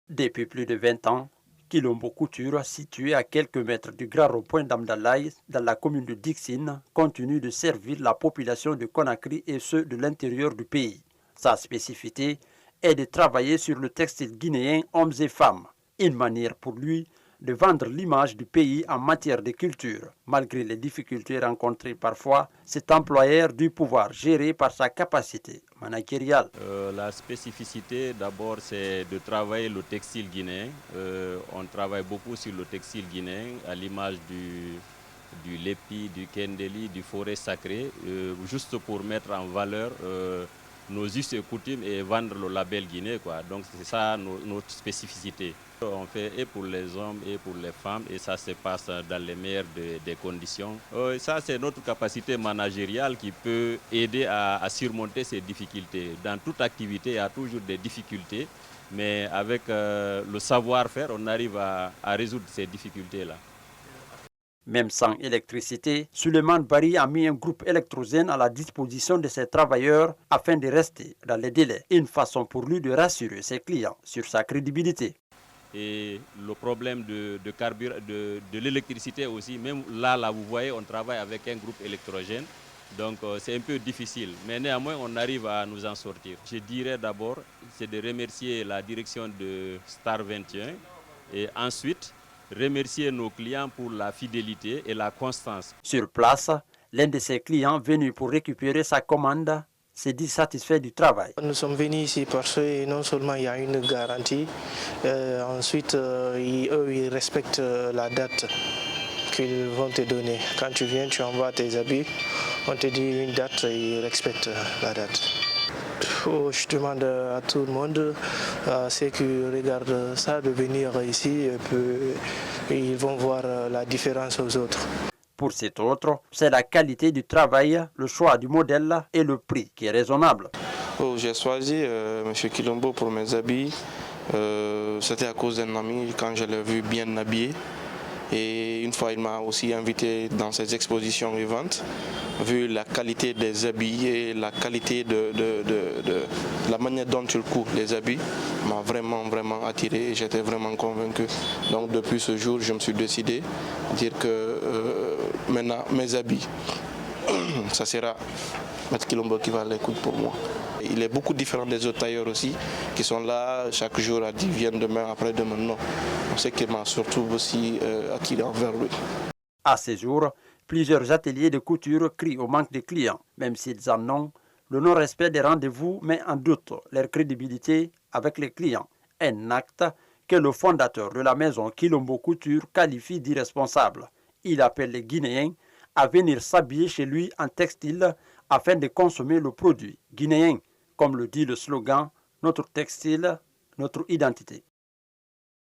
Depuis plus de 20 ans, Kilombo Couture, situé à quelques mètres du grand rond-point d'Amdalaï, dans la commune de Dixine, continue de servir la population de Conakry et ceux de l'intérieur du pays. Sa spécificité est de travailler sur le textile guinéen hommes et femmes, une manière pour lui de vendre l'image du pays en matière de culture. Malgré les difficultés rencontrées parfois, cet employeur du pouvoir géré par sa capacité managériale. La spécificité d'abord c'est de travailler le textile guinéen. On travaille beaucoup sur le textile guinéen à l'image du lépi, du kendeli, du forêt sacré, juste pour mettre en valeur nos us et coutumes et vendre le label Guinée, quoi. Donc c'est ça notre spécificité. On fait et pour les hommes et pour les femmes et ça se passe dans les meilleures des conditions. Ça c'est notre capacité managériale qui peut aider à surmonter ces difficultés. Dans toute activité, il y a toujours des difficultés, mais avec le savoir-faire, on arrive à résoudre ces difficultés-là. Même sans électricité, Suleiman Bari a mis un groupe électrogène à la disposition de ses travailleurs afin de rester dans les délais. Une façon pour lui de rassurer ses clients sur sa crédibilité. Et le problème de l'électricité aussi, même là, vous voyez, on travaille avec un groupe électrogène. Donc c'est un peu difficile, mais néanmoins on arrive à nous en sortir. Je dirais d'abord, c'est de remercier la direction de Star 21 et ensuite remercier nos clients pour la fidélité et la constance. Sur place, l'un de ses clients venu pour récupérer sa commande s'est dit satisfait du travail. Nous sommes venus ici parce que non seulement il y a une garantie, ensuite eux ils respectent la date qu'ils vont te donner. Quand tu viens, tu envoies tes habits, on te dit une date et ils respectent la date. Je demande à tout le monde, ceux qui regardent ça, de venir ici et puis ils vont voir la différence aux autres. Pour cet autre, c'est la qualité du travail, le choix du modèle et le prix qui est raisonnable. J'ai choisi M. Kilombo pour mes habits. C'était à cause d'un ami quand je l'ai vu bien habillé. Et une fois, il m'a aussi invité dans ses expositions et ventes. Vu la qualité des habits et la qualité de la manière dont il coud les habits, m'a vraiment attiré et j'étais vraiment convaincu. Donc depuis ce jour, je me suis décidé à dire que maintenant, mes habits, ça sera M. Kilombo qui va les coudre pour moi. Il est beaucoup différent des autres tailleurs aussi, qui sont là chaque jour à dire viennent demain, après-demain. Non, c'est qu'il m'a surtout aussi attiré envers lui. À ces jours, plusieurs ateliers de couture crient au manque de clients. Même s'ils en ont, le non-respect des rendez-vous met en doute leur crédibilité avec les clients. Un acte que le fondateur de la maison Kilombo Couture qualifie d'irresponsable. Il appelle les Guinéens à venir s'habiller chez lui en textile afin de consommer le produit guinéen. Comme le dit le slogan, notre textile, notre identité.